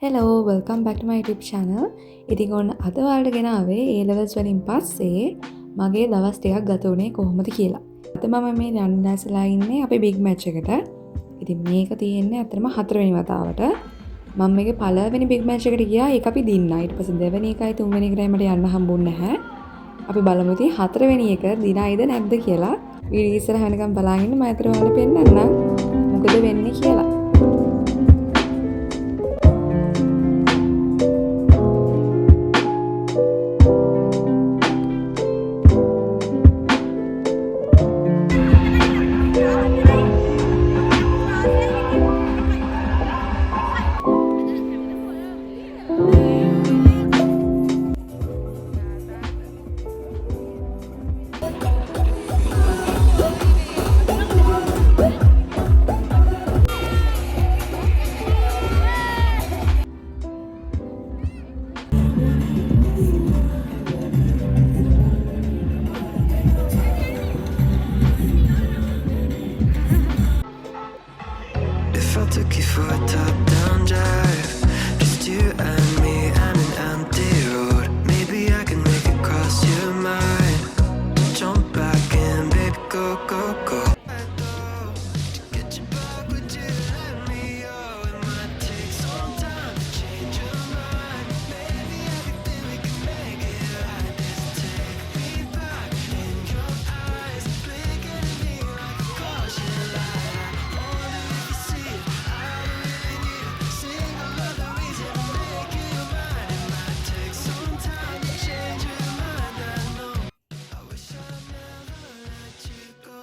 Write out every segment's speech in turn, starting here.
Hello, welcome back to my YouTube channel. ඉතින් ඔන්න අද ඔයාලට ගෙනාවේ A levels වලින් පස්සේ මගේ දවස් ටිකක් ගත වුණේ කොහොමද කියලා. අද මම මේ යන්න දැසලා ඉන්නේ අපේ big match එකට. ඉතින් මේක තියෙන්නේ අතරම හතරවෙනි වතාවට. මම මේකේ පළවෙනි big match එකට ගියා. ඒක අපි දින්නා. ඊට පස්සේ දෙවෙනි එකයි තුන්වෙනි එකයි මට යන්න හම්බුන්නේ නැහැ. අපි බලමු ඉතින් හතරවෙනි එක දිනයිද නැද්ද කියලා. වීඩියෝ ඉස්සරහ වෙනකම් බලාගෙන ඉන්න. මම අතර ඔයාලට පෙන්නන්නම් මොකද වෙන්නේ කියලා. If I took you for a top-down drive, just you and me and an empty road, maybe I can make it cross your mind. Jump back in, baby, go, go, go. Get you back, would you let me go? It might take some time to change your mind. Maybe everything we can make it right. Just take me back in your eyes, blinking at me like a caution light. I wonder if you see it. I really need a single other reason to make you mine. It might take some time to change your mind. I know. I wish I'd never let you go.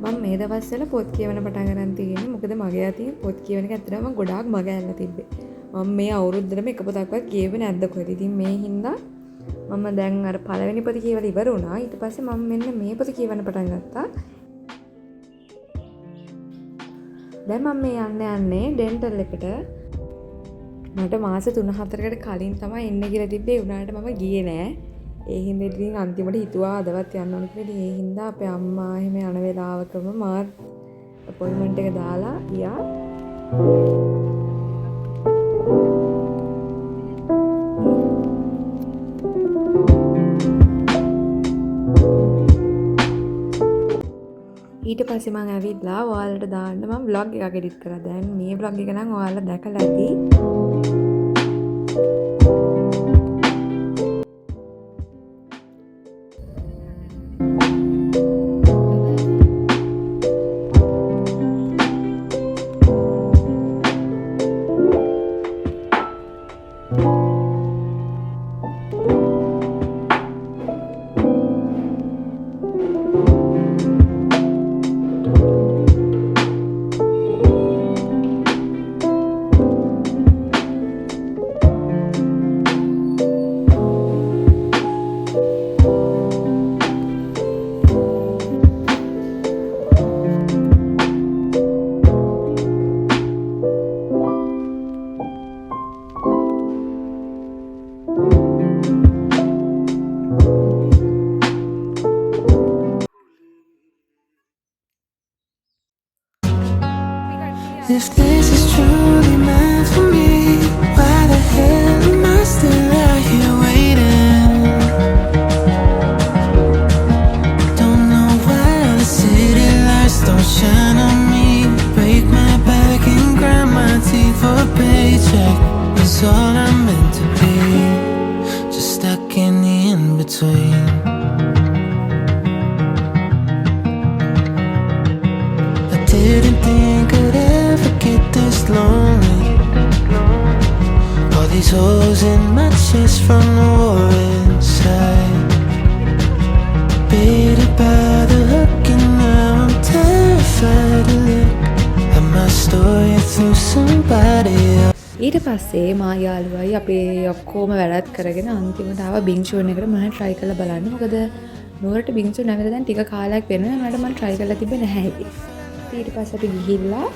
මම මේ දවස්වල පොත් කියවන පටන් ගන්න තියෙන්නේ මොකද මගේ අතින් පොත් කියවන එක ඇත්තටම ගොඩාක් මග ඇල්ල තිබ්බේ. මම මේ අවුරුද්දටම එක පොතක්වත් කියවෙන්නේ නැද්ද කොහෙද? ඉතින් මේ හින්දා මම දැන් අර පළවෙනි පොත කියවලා ඉවර වුණා. ඊට පස්සේ මම මෙන්න මේ පොත කියවන්න පටන් ගත්තා. දැන් මම මේ යන්නේ ඩෙන්ටල් එකට. මට මාස 3-4කට කලින් තමයි එන්න කියලා තිබ්බේ. ඒ වුණාට මම ගියේ නෑ. ඒ හින්දා ඉතින් අන්තිමට හිතුවා අදවත් යන්න ඕන කියලා. ඉතින් ඒ හින්දා අපේ අම්මා එහෙම යන වෙලාවකම මාත් අපොයින්ට්මන්ට් එක දාලා ගියා. ඊට පස්සේ මම ඇවිල්ලා ඔයාලට දාන්න මම vlog එකක් edit කරා. දැන් මේ vlog එක නම් ඔයාලා දැකලා ඇති. If this is truly meant for me, why the hell am I still out here waiting? Don't know why the city lights don't shine on me. Break my back and grind my teeth for a paycheck. It's all I'm meant to be, just stuck in the in-between. I didn't think I'd ever get this lonely. All these holes in my chest from the war inside. Baited by the hook and now I'm terrified to look at my story through somebody else. ඊට පස්සේ මා යාළුවයි අපේ ඔක්කොම වැඩත් කරගෙන අන්තිමට ආව බින්ෂෝන් එකට මම try කරලා බලන්න. මොකද නුවරට බින්ෂෝන් නැවත දැන් ටික කාලයක් වෙනවා. මට මම try කරලා තිබ්බේ නැහැ ඒක. ඊට පස්සේ අපි ගිහිල්ලා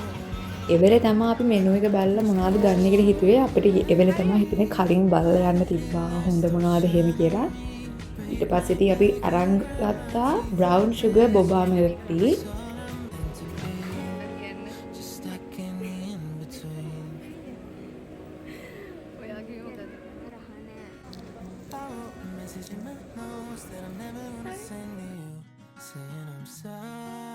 එවෙලේ තමයි අපි මෙනු එක බලලා මොනවද ගන්න කියලා හිතුවේ. අපිට එවෙලේ තමයි හිතුනේ කලින් බලලා යන්න තිබ්බා හොඳ මොනවද එහෙම කියලා. ඊට පස්සේ ඉතින් අපි අරන් ගත්තා brown sugar boba milk tea. Just stuck in the in Message in my notes that I'm never gonna send to you, saying I'm sorry.